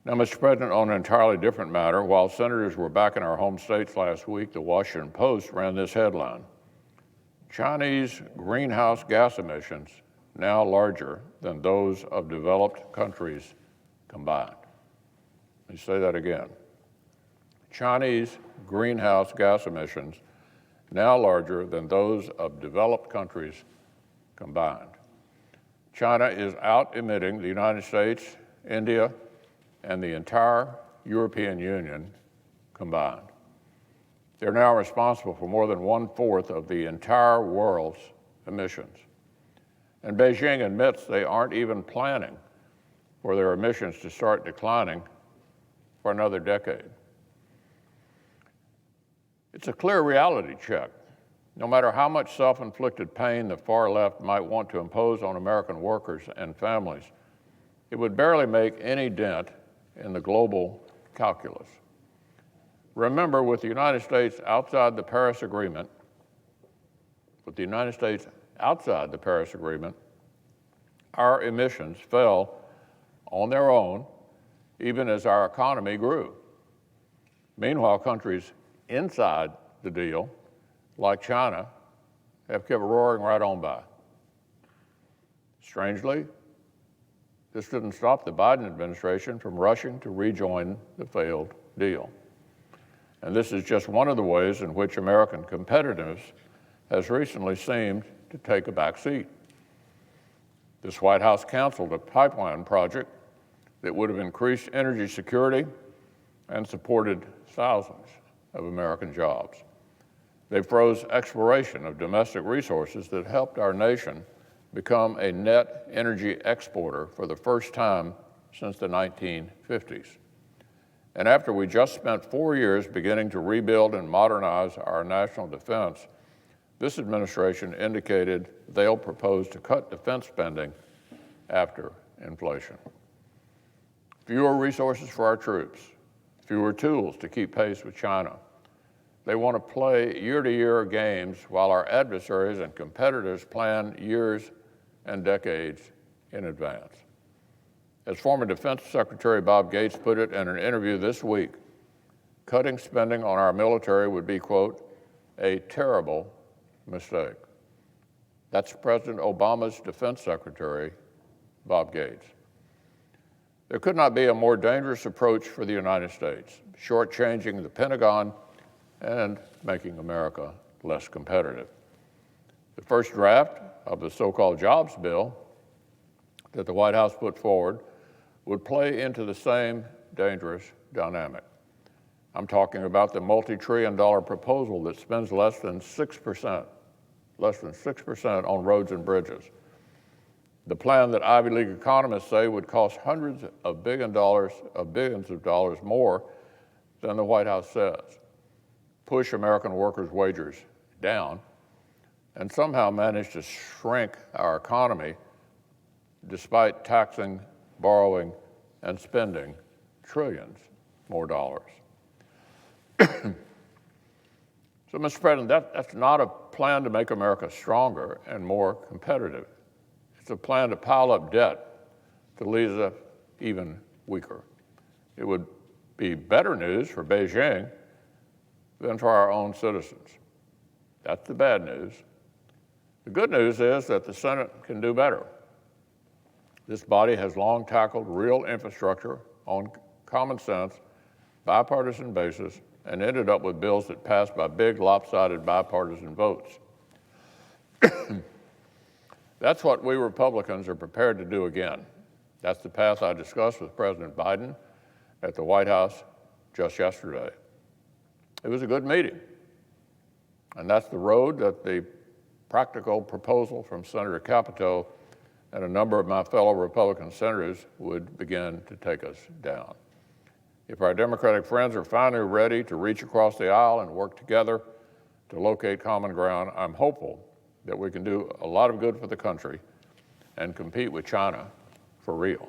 Now, Mr. President, on an entirely different matter, while senators were back in our home states last week, the Washington Post ran this headline: Chinese greenhouse gas emissions now larger than those of developed countries combined. Let me say that again. Chinese greenhouse gas emissions now larger than those of developed countries combined. China is out emitting the United States, India, and the entire European Union combined. They're now responsible for more than 1/4 of the entire world's emissions. And Beijing admits they aren't even planning for their emissions to start declining for another decade. It's a clear reality check. No matter how much self-inflicted pain the far left might want to impose on American workers and families, it would barely make any dent in the global calculus. Remember, with the United States outside the Paris Agreement, our emissions fell on their own, even as our economy grew. Meanwhile, countries inside the deal, like China, have kept roaring right on by. Strangely, this didn't stop the Biden administration from rushing to rejoin the failed deal. And this is just one of the ways in which American competitiveness has recently seemed to take a back seat. This White House canceled a pipeline project that would have increased energy security and supported thousands of American jobs. They froze exploration of domestic resources that helped our nation become a net energy exporter for the first time since the 1950s. And after we just spent 4 years beginning to rebuild and modernize our national defense, this administration indicated they'll propose to cut defense spending after inflation. Fewer resources for our troops, fewer tools to keep pace with China. They want to play year-to-year games while our adversaries and competitors plan years and decades in advance. As former Defense Secretary Bob Gates put it in an interview this week, cutting spending on our military would be, quote, a terrible mistake. That's President Obama's Defense Secretary, Bob Gates. There could not be a more dangerous approach for the United States, shortchanging the Pentagon and making America less competitive. The first draft of the so-called jobs bill that the White House put forward would play into the same dangerous dynamic. I'm talking about the multi-trillion-dollar proposal that spends less than 6% on roads and bridges. The plan that Ivy League economists say would cost hundreds of billions of dollars more than the White House says, push American workers' wages down, and somehow manage to shrink our economy despite taxing, borrowing, and spending trillions more dollars. So, Mr. President, that's not a plan to make America stronger and more competitive. It's a plan to pile up debt to leave us even weaker. It would be better news for Beijing than for our own citizens. That's the bad news. The good news is that the Senate can do better. This body has long tackled real infrastructure on common sense, bipartisan basis, and ended up with bills that passed by big, lopsided bipartisan votes. That's what we Republicans are prepared to do again. That's the path I discussed with President Biden at the White House just yesterday. It was a good meeting, and that's the road that the practical proposal from Senator Capito and a number of my fellow Republican senators would begin to take us down. If our Democratic friends are finally ready to reach across the aisle and work together to locate common ground, I'm hopeful that we can do a lot of good for the country and compete with China for real.